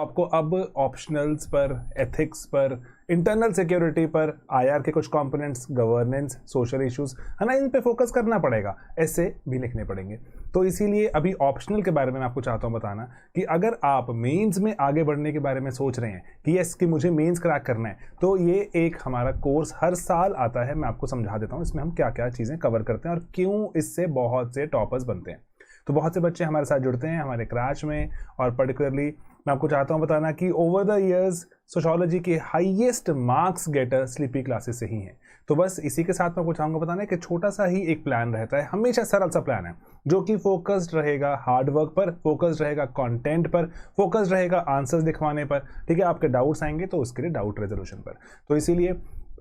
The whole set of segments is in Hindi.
आपको अब ऑप्शनल्स पर, एथिक्स पर, इंटरनल सिक्योरिटी पर, आईआर के कुछ कंपोनेंट्स, गवर्नेंस, सोशल इश्यूज है ना, इन पे फोकस करना पड़ेगा, ऐसे भी लिखने पड़ेंगे। तो इसीलिए अभी ऑप्शनल के बारे में मैं आपको चाहता हूं बताना कि अगर आप मेंस में आगे बढ़ने के बारे में सोच रहे हैं कि यस कि मुझे मेंस क्रैक करना है, तो ये एक हमारा कोर्स हर साल आता है। मैं आपको समझा देता हूं इसमें हम क्या क्या चीज़ें कवर करते हैं और क्यों इससे बहुत से टॉपर्स बनते हैं। तो बहुत से बच्चे हमारे साथ जुड़ते हैं हमारे क्रैश में, और पर्टिकुलरली मैं आपको चाहता हूं बताना कि ओवर द इयर्स सोशियोलॉजी के highest marks getter sleepy classes से ही हैं। तो बस इसी के साथ मैं आपको चाहूँगा बताना कि छोटा सा ही एक प्लान रहता है, हमेशा सरल सा प्लान है, जो कि फोकस्ड रहेगा हार्डवर्क पर, फोकस्ड रहेगा कंटेंट पर, फोकस्ड रहेगा आंसर्स दिखवाने पर। ठीक है, आपके डाउट्स आएंगे तो उसके लिए डाउट रेजोल्यूशन पर। तो इसीलिए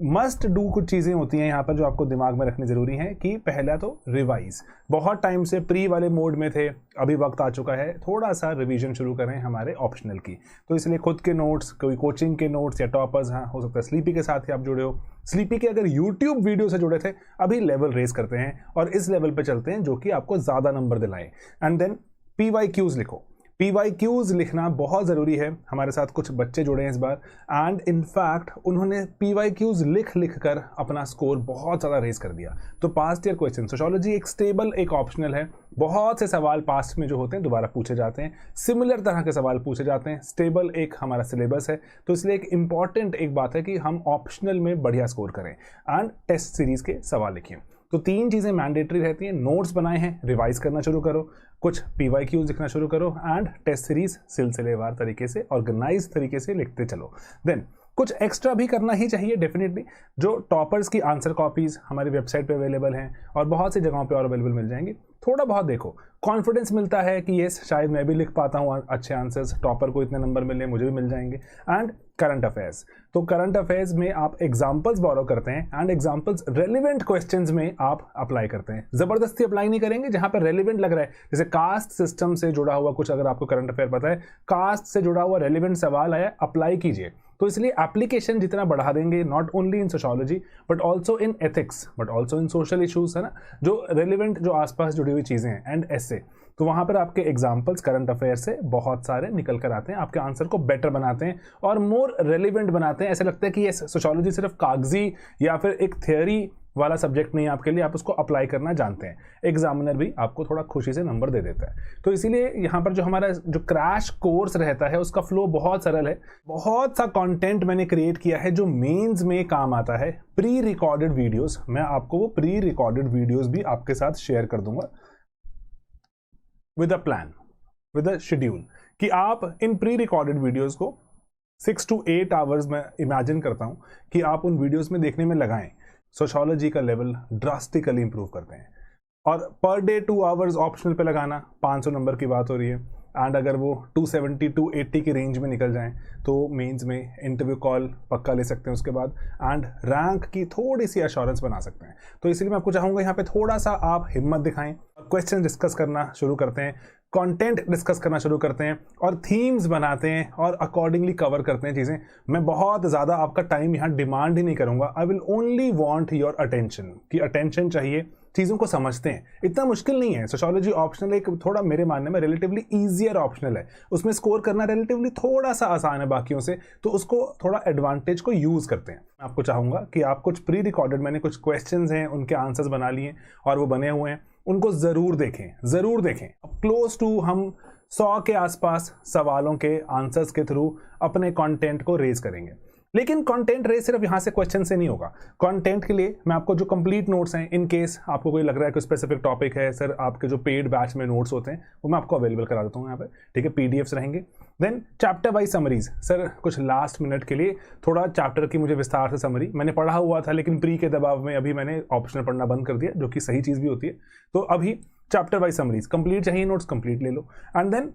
मस्ट डू कुछ चीज़ें होती हैं यहाँ पर जो आपको दिमाग में रखनी ज़रूरी है कि पहला तो रिवाइज। बहुत टाइम से प्री वाले मोड में थे, अभी वक्त आ चुका है थोड़ा सा रिवीजन शुरू करें हमारे ऑप्शनल की। तो इसलिए खुद के नोट्स, कोई कोचिंग के नोट्स या टॉपर्स, हाँ हो सकता है स्लीपी के साथ ही आप जुड़े हो, स्लीपी के अगर यूट्यूब वीडियो से जुड़े थे, अभी लेवल रेस करते हैं और इस लेवल पे चलते हैं जो कि आपको ज़्यादा नंबर दिलाए। एंड देन PYQs लिखो। PYQs लिखना बहुत ज़रूरी है। हमारे साथ कुछ बच्चे जुड़े हैं इस बार, एंड इनफैक्ट उन्होंने PYQs लिख लिख कर अपना स्कोर बहुत ज़्यादा रेस कर दिया। तो पास्ट ईयर क्वेश्चन, सोशियोलॉजी एक स्टेबल एक ऑप्शनल है, बहुत से सवाल पास्ट में जो होते हैं दोबारा पूछे जाते हैं, सिमिलर तरह के सवाल पूछे जाते हैं, स्टेबल एक हमारा सिलेबस है। तो इसलिए एक इंपॉर्टेंट एक बात है कि हम ऑप्शनल में बढ़िया स्कोर करें एंड टेस्ट सीरीज़ के सवाल लिखें। तो 3 चीज़ें मैंडेटरी रहती हैं। नोट्स बनाए हैं, रिवाइज करना शुरू करो, कुछ PYQs लिखना शुरू करो, एंड टेस्ट सीरीज सिलसिलेवार तरीके से, ऑर्गेनाइज तरीके से लिखते चलो। देन कुछ एक्स्ट्रा भी करना ही चाहिए डेफिनेटली। जो टॉपर्स की आंसर कॉपीज हमारी वेबसाइट पे अवेलेबल हैं और बहुत सी जगहों पे और अवेलेबल मिल जाएंगी। थोड़ा बहुत देखो, कॉन्फिडेंस मिलता है कि यस शायद मैं भी लिख पाता हूँ अच्छे आंसर्स, टॉपर को इतने नंबर मिले, मुझे भी मिल जाएंगे। एंड करंट अफेयर्स, तो करंट अफेयर्स में आप एग्जाम्पल्स बोरो करते हैं एंड एग्जाम्पल्स रेलिवेंट क्वेश्चंस में आप अप्लाई करते हैं। जबरदस्ती अप्लाई नहीं करेंगे, जहां पर रेलिवेंट लग रहा है, जैसे कास्ट सिस्टम से जुड़ा हुआ कुछ अगर आपको करंट अफेयर पता है, कास्ट से जुड़ा हुआ रेलिवेंट सवाल आया, अप्लाई कीजिए। तो इसलिए एप्लीकेशन जितना बढ़ा देंगे, not only in sociology but also in ethics, but also in social issues, है ना, जो रेलिवेंट जो आसपास जुड़ी हुई चीज़ें हैं, एंड ऐसे, तो वहाँ पर आपके एग्जाम्पल्स करंट अफेयर से बहुत सारे निकल कर आते हैं, आपके आंसर को बेटर बनाते हैं और मोर रेलिवेंट बनाते हैं। ऐसे लगता है कि ये सोशियोलॉजी सिर्फ कागजी या फिर एक थियोरी वाला सब्जेक्ट नहीं है आपके लिए, आप उसको अप्लाई करना जानते हैं। एग्जामिनर भी आपको थोड़ा खुशी से नंबर दे देता है। तो इसीलिए यहाँ पर जो हमारा जो क्रैश कोर्स रहता है उसका फ्लो बहुत सरल है। बहुत सा कंटेंट मैंने क्रिएट किया है जो मेंस में काम आता है, प्री रिकॉर्डेड वीडियोस। मैं आपको वो प्री रिकॉर्डेड वीडियोस भी आपके साथ शेयर कर दूंगा with a plan, with a schedule, कि आप इन प्री रिकॉर्डेड वीडियोस को 6 to 8 आवर्स में इमेजिन करता हूं कि आप उन वीडियोस में देखने में लगाएं। सोशियोलॉजी का लेवल ड्रास्टिकली इंप्रूव करते हैं। और पर डे 2 आवर्स ऑप्शनल पे लगाना, 500 नंबर की बात हो रही है, एंड अगर वो 270 280 की रेंज में निकल जाएं तो मेंस में इंटरव्यू कॉल पक्का ले सकते हैं उसके बाद, एंड रैंक की थोड़ी सी एश्योरेंस बना सकते हैं। तो इसलिए मैं आपको चाहूँगा यहाँ पे थोड़ा सा आप हिम्मत दिखाएं, क्वेश्चन डिस्कस करना शुरू करते हैं, कंटेंट डिस्कस करना शुरू करते हैं और थीम्स बनाते हैं और अकॉर्डिंगली कवर करते हैं चीज़ें। मैं बहुत ज़्यादा आपका टाइम यहाँ डिमांड ही नहीं करूँगा। I will only want your attention, कि अटेंशन चाहिए, चीज़ों को समझते हैं। इतना मुश्किल नहीं है। सोशियोलॉजी ऑप्शनल एक थोड़ा मेरे मानने में रिलेटिवली ईजियर ऑप्शनल है, उसमें स्कोर करना रिलेटिवली थोड़ा सा आसान है बाकियों से, तो उसको थोड़ा एडवांटेज को यूज़ करते हैं। आपको चाहूँगा कि आप कुछ प्री रिकॉर्डेड, मैंने कुछ क्वेश्चंस हैं उनके आंसर्स बना लिए और वो बने हुए हैं, उनको ज़रूर देखें, ज़रूर देखें। अब क्लोज टू हम 100 के आसपास सवालों के आंसर्स के थ्रू अपने कंटेंट को रेज करेंगे। लेकिन कंटेंट रेस सिर्फ यहाँ से क्वेश्चन से नहीं होगा। कंटेंट के लिए मैं आपको जो कंप्लीट नोट्स हैं, इन केस आपको कोई लग रहा है कि स्पेसिफिक टॉपिक है सर, आपके जो पेड बैच में नोट्स होते हैं वो मैं आपको अवेलेबल करा देता हूँ यहाँ पे, ठीक है, PDFs रहेंगे। Then chapter wise summaries, sir कुछ लास्ट मिनट के लिए थोड़ा चैप्टर की मुझे विस्तार से समरी, मैंने पढ़ा हुआ था लेकिन प्री के दबाव में अभी मैंने ऑप्शनल पढ़ना बंद कर दिया, जो कि सही चीज़ भी होती है। तो अभी चैप्टर वाइज समरीज कंप्लीट चाहिए, नोट्स कंप्लीट ले लो। एंड देन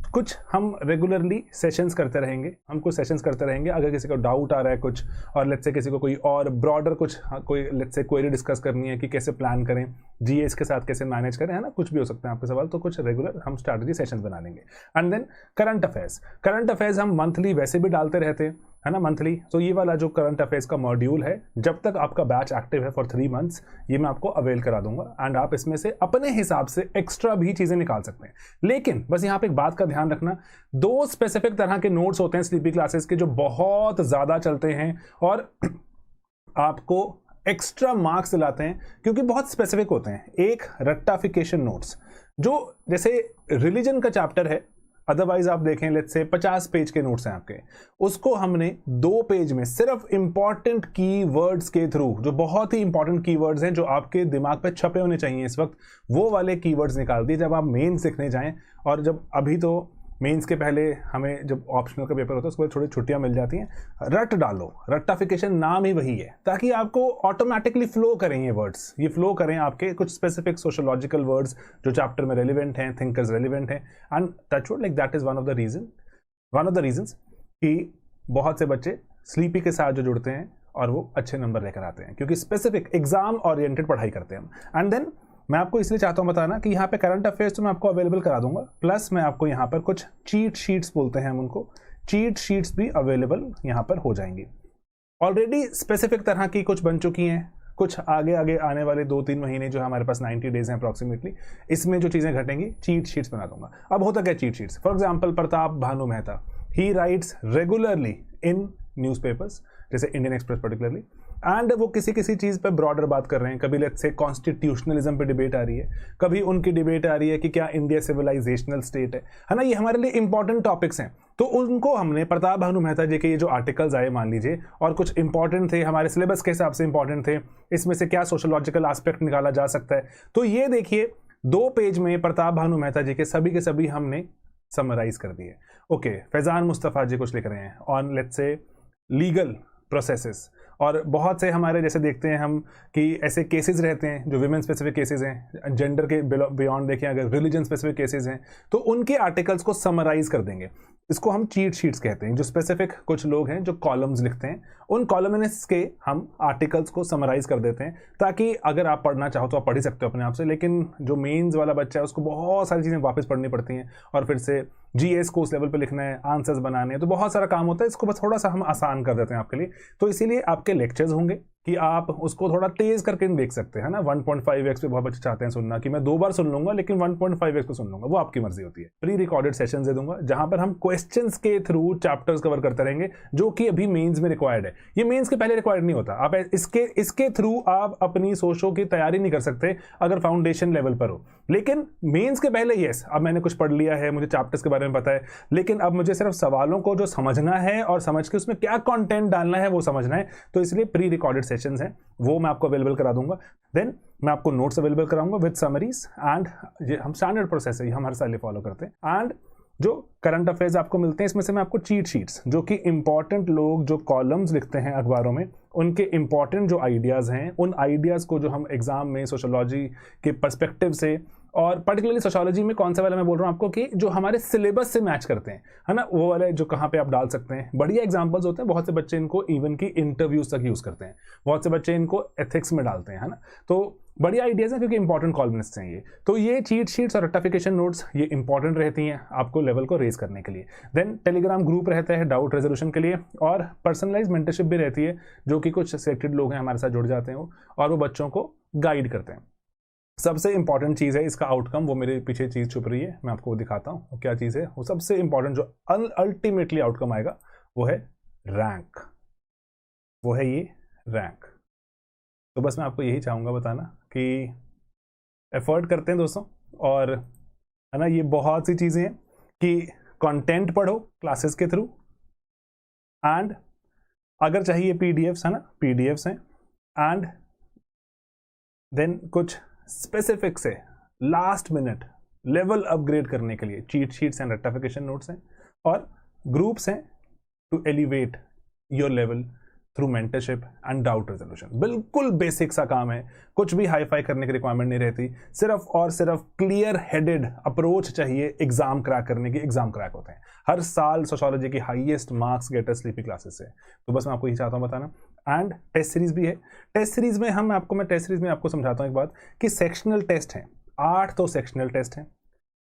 कुछ हम रेगुलरली सेशंस करते रहेंगे, हम कुछ सेशंस करते रहेंगे। अगर किसी को डाउट आ रहा है कुछ, और लेट्स से किसी को कोई और ब्रॉडर कुछ कोई लेट्स से क्वेरी डिस्कस करनी है कि कैसे प्लान करें, जीएस के साथ कैसे मैनेज करें, है ना, कुछ भी हो सकते हैं आपके सवाल, तो कुछ रेगुलर हम स्ट्रैटेजी सेशंस बना लेंगे। एंड देन करंट अफेयर्स हम मंथली वैसे भी डालते रहते हैं, है ना, मंथली। तो ये वाला जो करंट अफेयर्स का मॉड्यूल है, जब तक आपका बैच एक्टिव है फॉर 3 मंथ्स, ये मैं आपको अवेल करा दूंगा एंड आप इसमें से अपने हिसाब से एक्स्ट्रा भी चीजें निकाल सकते हैं। लेकिन बस यहाँ पे एक बात का ध्यान रखना, 2 स्पेसिफिक तरह के नोट्स होते हैं स्लीपी क्लासेस के जो बहुत ज्यादा चलते हैं और आपको एक्स्ट्रा मार्क्स दिलाते हैं क्योंकि बहुत स्पेसिफिक होते हैं। एक रट्टाफिकेशन नोट्स, जो जैसे रिलीजन का चैप्टर है, अदरवाइज आप देखें लेट्स से 50 पेज के नोट्स हैं आपके, उसको हमने 2 पेज में सिर्फ इंपॉर्टेंट कीवर्ड्स के थ्रू, जो बहुत ही इंपॉर्टेंट कीवर्ड्स हैं जो आपके दिमाग पे छपे होने चाहिए इस वक्त, वो वाले कीवर्ड्स निकाल दिए जब आप मेंस लिखने जाएं। और जब अभी तो मेंस के पहले हमें जब ऑप्शनल का पेपर होता है उसके बाद थोड़ी छुट्टियां मिल जाती हैं, रट डालो, रट्टाफिकेशन नाम ही वही है, ताकि आपको ऑटोमेटिकली फ्लो करें ये वर्ड्स, ये फ्लो करें आपके कुछ स्पेसिफिक सोशोलॉजिकल वर्ड्स जो चैप्टर में रेलिवेंट हैं, थिंकर्स रेलिवेंट हैं। And touch wood like that is one of the reasons कि बहुत से बच्चे स्लीपी के साथ जो जुड़ते हैं और वो अच्छे नंबर लेकर आते हैं, क्योंकि स्पेसिफिक एग्जाम ओरिएंटेड पढ़ाई करते हैं हम। एंड देन मैं आपको इसलिए चाहता हूं बताना कि यहाँ पे करंट अफेयर्स तो मैं आपको अवेलेबल करा दूंगा, प्लस मैं आपको यहाँ पर कुछ चीट शीट्स बोलते हैं हम उनको, चीट शीट्स भी अवेलेबल यहाँ पर हो जाएंगी। ऑलरेडी स्पेसिफिक तरह की कुछ बन चुकी हैं, कुछ आगे आगे आने वाले 2-3 महीने जो हमारे पास 90 डेज हैं अप्रॉक्सीमेटली, इसमें जो चीज़ें घटेंगी चीट शीट्स बना दूंगा। अब होता क्या cheat sheets, for example Pratap Bhanu Mehta, he rights regularly in newspapers जैसे इंडियन एक्सप्रेस पर्टिकुलरली, एंड वो किसी किसी चीज़ पे ब्रॉडर बात कर रहे हैं। कभी लेट्स से कॉन्स्टिट्यूशनलिज्म पे डिबेट आ रही है, कभी उनकी डिबेट आ रही है कि क्या इंडिया सिविलाइजेशनल स्टेट है ना, ये हमारे लिए इंपॉर्टेंट टॉपिक्स हैं। तो उनको हमने प्रताप भानु मेहता जी के ये जो आर्टिकल्स आए मान लीजिए, और कुछ इंपॉर्टेंट थे हमारे सिलेबस के हिसाब से इंपॉर्टेंट थे, इसमें से क्या सोशोलॉजिकल एस्पेक्ट निकाला जा सकता है, तो ये देखिए 2 पेज में प्रताप भानु मेहता जी के सभी हमने समराइज कर दिए। ओके, फैजान मुस्तफ़ा जी कुछ लिख रहे हैं on let's say legal processes, और बहुत से हमारे जैसे देखते हैं हम कि ऐसे केसेस रहते हैं जो विमेन स्पेसिफिक केसेस हैं, जेंडर के बियॉन्ड देखें, अगर रिलीजन स्पेसिफिक केसेस हैं तो उनके आर्टिकल्स को समराइज कर देंगे। इसको हम चीट शीट्स कहते हैं। जो स्पेसिफिक कुछ लोग हैं जो कॉलम्स लिखते हैं, उन कॉलमनिस्ट्स के हम आर्टिकल्स को समराइज कर देते हैं, ताकि अगर आप पढ़ना चाहो तो आप पढ़ ही सकते हो अपने आप से। लेकिन जो मेंस वाला बच्चा है उसको बहुत सारी चीज़ें वापस पढ़नी पड़ती हैं, और फिर से जीएस को उस लेवल पे लिखना है, आंसर्स बनाने हैं, तो बहुत सारा काम होता है। इसको बस थोड़ा सा हम आसान कर देते हैं आपके लिए। तो इसीलिए आपके लेक्चर्स होंगे कि आप उसको थोड़ा तेज करके देख सकते हैं ना। 1.5x पे बहुत बच्चे चाहते हैं सुनना कि मैं 2 बार सुन लूंगा, लेकिन 1.5x पे सुन लूंगा, वो आपकी मर्जी होती है। प्री रिकॉर्डेड सेशंस दे दूंगा जहां पर हम क्वेश्चंस के थ्रू चैप्टर्स कवर करते रहेंगे, जो कि अभी मेंस में रिक्वायर्ड है। ये मेंस के पहले रिक्वायर्ड नहीं होता। आप इसके थ्रू आप अपनी सोचो की तैयारी नहीं कर सकते अगर फाउंडेशन लेवल पर हो, लेकिन मेंस के पहले यस, अब मैंने कुछ पढ़ लिया है, मुझे चैप्टर्स के बारे में पता है, लेकिन अब मुझे सिर्फ सवालों को जो समझना है और समझ के उसमें क्या कंटेंट डालना है वो समझना है। तो इसलिए प्री रिकॉर्डेड सेशंस हैं, वो मैं आपको अवेलेबल करा दूंगा। देन मैं आपको नोट्स अवेलेबल कराऊंगा विद समरीज, एंड ये हम स्टैंडर्ड प्रोसेस है, ये हम हर साल फॉलो करते हैं। एंड जो करंट अफेयर्स आपको मिलते हैं, इसमें से मैं आपको चीट शीट्स, जो कि इंपॉर्टेंट लोग जो कॉलम्स लिखते हैं अखबारों में, उनके इंपॉर्टेंट जो आइडियाज़ हैं, उन आइडियाज़ को जो हम एग्जाम में सोशोलॉजी के पर्सपेक्टिव से, और पर्टिकुलरली सोशोलॉजी में कौन सा वाला मैं बोल रहा हूँ आपको कि जो हमारे सिलेबस से मैच करते हैं, है ना, वो वाले जो कहाँ पे आप डाल सकते हैं। बढ़िया एग्जांपल्स होते हैं। बहुत से बच्चे इनको इवन की इंटरव्यूज तक यूज़ करते हैं, बहुत से बच्चे इनको एथिक्स में डालते हैं, है ना। तो बढ़िया आइडियाज़ हैं क्योंकि इंपॉर्टेंट कॉलमनिस्ट हैं ये। तो ये चीट शीट्स और रट्टाफिकेशन नोट्स ये इंपॉर्टेंट रहती हैं आपको लेवल को रेज करने के लिए। देन टेलीग्राम ग्रुप रहता है डाउट रेजोल्यूशन के लिए, और पर्सनलाइज मेंटरशिप भी रहती है, जो कि कुछ सिलेक्टेड लोग हैं हमारे साथ जुड़ जाते हैं और वो बच्चों को गाइड करते हैं। सबसे इंपॉर्टेंट चीज़ है इसका आउटकम, वो मेरे पीछे चीज़ छुप रही है, मैं आपको वो दिखाता हूँ वो क्या चीज़ है। वो सबसे इंपॉर्टेंट जो अल्टीमेटली आउटकम आएगा वो है रैंक, वो है ये रैंक। तो बस मैं आपको यही चाहूँगा बताना कि एफर्ट करते हैं दोस्तों, और है ना, ये बहुत सी चीज़ें हैं कि कंटेंट पढ़ो क्लासेस के थ्रू, एंड अगर चाहिए पीडीएफ्स, है ना, पीडीएफ्स हैं, एंड देन कुछ स्पेसिफिक से लास्ट मिनट लेवल अपग्रेड करने के लिए cheat sheets and rectification notes हैं, और ग्रुप्स हैं to elevate your level through mentorship and doubt resolution. बिल्कुल बेसिक सा काम है, कुछ भी हाई फाई करने की रिक्वायरमेंट नहीं रहती, सिर्फ और सिर्फ क्लियर हेडेड अप्रोच चाहिए एग्जाम क्रैक करने की। एग्जाम क्रैक होते हैं हर साल सोशियोलॉजी की highest marks getter sleepy classes से। तो बस मैं आपको यही चाहता हूँ बताना। एंड टेस्ट सीरीज भी है। टेस्ट सीरीज में मैं टेस्ट सीरीज में आपको समझाता हूँ एक बात कि सेक्शनल टेस्ट हैं 8, तो सेक्शनल टेस्ट हैं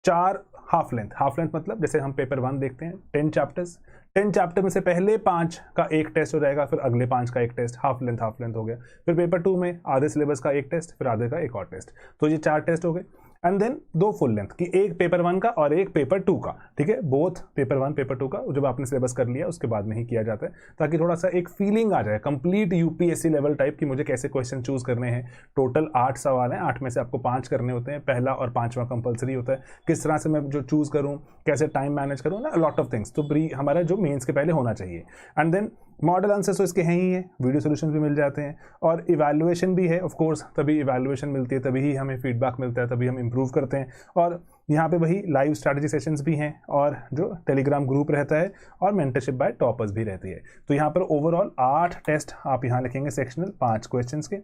4 हाफ लेंथ मतलब जैसे हम पेपर 1 देखते हैं 10 चैप्टर्स, 10 चैप्टर में से पहले 5 का एक टेस्ट हो जाएगा, फिर अगले 5 का एक टेस्ट, हाफ लेंथ हो गया। फिर पेपर 2 में आधे सिलेबस का एक टेस्ट, फिर आधे का एक और टेस्ट। तो ये 4 टेस्ट हो गए। एंड देन 2 फुल लेंथ की, एक पेपर 1 का और एक पेपर 2 का, ठीक है। बोथ पेपर 1 पेपर 2 का जब आपने सिलेबस कर लिया उसके बाद में ही किया जाता है, ताकि थोड़ा सा एक फीलिंग आ जाए कंप्लीट यूपीएससी लेवल टाइप की मुझे कैसे क्वेश्चन चूज करने हैं। टोटल 8 सवाल हैं, 8 में से आपको 5 करने होते हैं, पहला और 5वां कंपलसरी होता है। किस तरह से मैं जो चूज करूँ, कैसे टाइम मैनेज करूँ ना, लॉट ऑफ थिंग्स तो हमारा जो मेंस के पहले होना चाहिए। एंड देन मॉडल आंसर्स तो इसके हैं ही है, वीडियो सोल्यूशन भी मिल जाते हैं, और इवैल्यूएशन भी है ऑफ कोर्स। तभी इवैल्यूएशन मिलती है, तभी ही हमें फीडबैक मिलता है, तभी हम इंप्रूव करते हैं। और यहाँ पे वही लाइव स्ट्रैटेजी सेशंस भी हैं, और जो टेलीग्राम ग्रुप रहता है, और मेंटरशिप बाय टॉपर्स भी रहती है। तो यहाँ पर ओवरऑल 8 टेस्ट आप यहाँ लिखेंगे सेक्शनल 5 क्वेश्चंस के,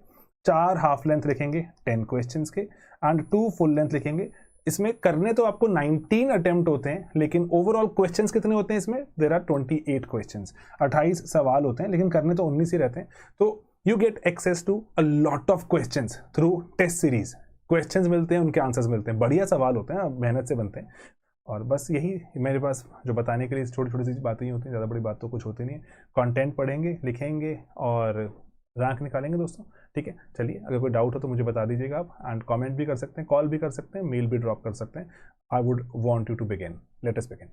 4 हाफ लेंथ लिखेंगे 10 क्वेश्चंस के, एंड 2 फुल लेंथ लिखेंगे। इसमें करने तो आपको 19 अटेम्प्ट होते हैं, लेकिन ओवरऑल क्वेश्चंस कितने होते हैं इसमें? देयर आर 28 क्वेश्चंस, 28 सवाल होते हैं, लेकिन करने तो 19 ही रहते हैं। तो you get access to a lot of questions through test series. Questions मिलते हैं, उनके आंसर्स मिलते हैं, बढ़िया सवाल होते हैं, मेहनत से बनते हैं। और बस यही मेरे पास जो बताने के लिए छोटी छोटी सी बातें ही होती हैं, ज़्यादा बड़ी बात तो कुछ होती नहीं है। कंटेंट पढ़ेंगे, लिखेंगे और रैंक निकालेंगे दोस्तों, ठीक है। चलिए, अगर कोई डाउट हो तो मुझे बता दीजिएगा आप, एंड कमेंट भी कर सकते हैं, कॉल भी कर सकते हैं, मेल भी ड्रॉप कर सकते हैं। I would want you to begin, let us begin.